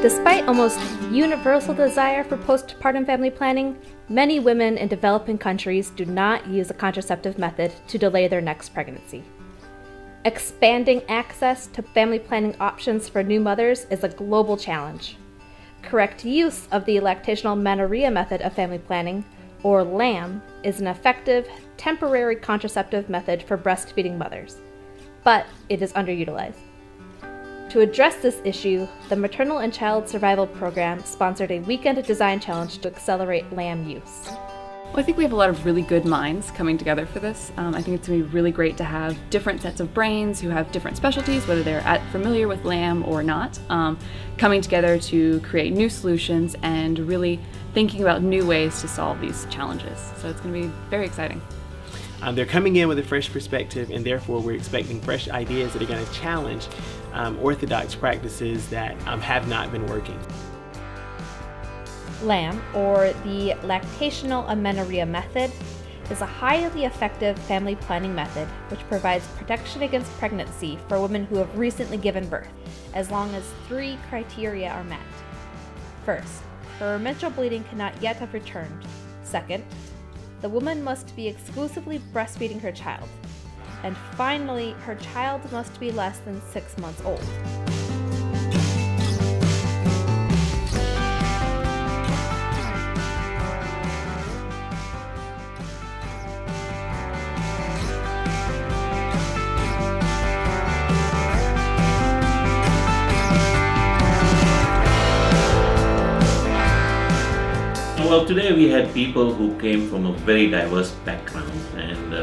Despite almost universal desire for postpartum family planning, many women in developing countries do not use a contraceptive method to delay their next pregnancy. Expanding access to family planning options for new mothers is a global challenge. Correct use of the Lactational Amenorrhea Method of family planning, or LAM, is an effective, temporary contraceptive method for breastfeeding mothers, but it is underutilized. To address this issue, the Maternal and Child Survival Program sponsored a weekend design challenge to accelerate LAM use. Well, I think we have a lot of really good minds coming together for this. I think it's going to be really great to have different sets of brains who have different specialties, whether they're familiar with LAM or not, coming together to create new solutions and really thinking about new ways to solve these challenges. So it's going to be very exciting. They're coming in with a fresh perspective, and therefore we're expecting fresh ideas that are going to challenge orthodox practices that have not been working. LAM, or the Lactational Amenorrhea Method, is a highly effective family planning method which provides protection against pregnancy for women who have recently given birth, as long as 3 criteria are met. First, her menstrual bleeding cannot yet have returned. Second, the woman must be exclusively breastfeeding her child. And finally, her child must be less than 6 months old. Well, today we had people who came from a very diverse background, and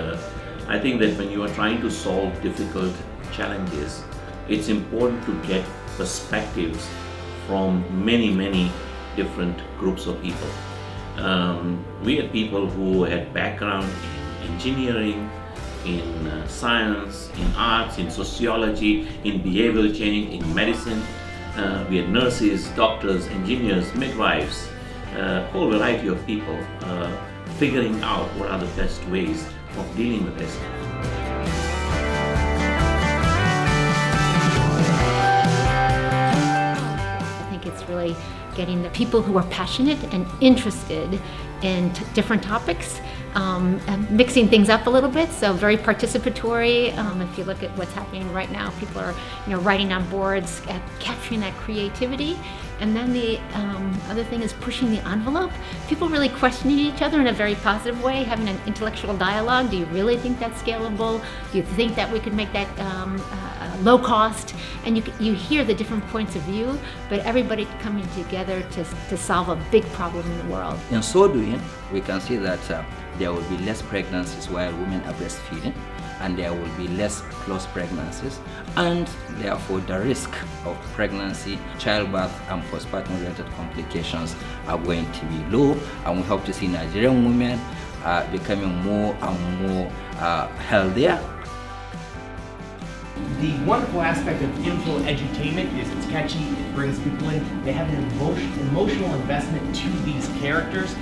I think that when you are trying to solve difficult challenges, it's important to get perspectives from many different groups of people. We had people who had background in engineering, in science, in arts, in sociology, in behavioral change, in medicine. We had nurses, doctors, engineers, midwives, a whole variety of people figuring out what are the best ways of dealing with this. I think it's really getting the people who are passionate and interested in different topics, and mixing things up a little bit, so very participatory. If you look at what's happening right now, people are writing on boards, capturing that creativity. And then the other thing is pushing the envelope. People really questioning each other in a very positive way, having an intellectual dialogue. Do you really think that's scalable? Do you think that we could make that low cost? And you hear the different points of view, but everybody coming together to solve a big problem in the world. In so doing, we can see that there will be less pregnancies while women are breastfeeding, and there will be less close pregnancies, and therefore the risk of pregnancy, childbirth, and postpartum related complications are going to be low, and we hope to see Nigerian women becoming more and more healthier. The wonderful aspect of info edutainment is it's catchy, it brings people in, they have an emotional investment to these characters.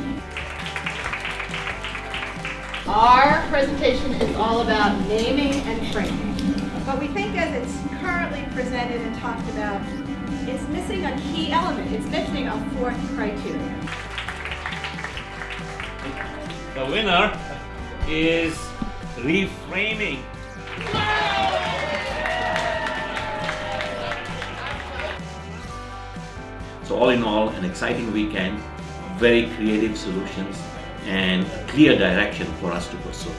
Our presentation is all about naming and framing. But we think as it's currently presented and talked about, it's missing a key element. It's missing a 4th criteria. The winner is reframing. So all in all, an exciting weekend, very creative solutions, and a clear direction for us to pursue.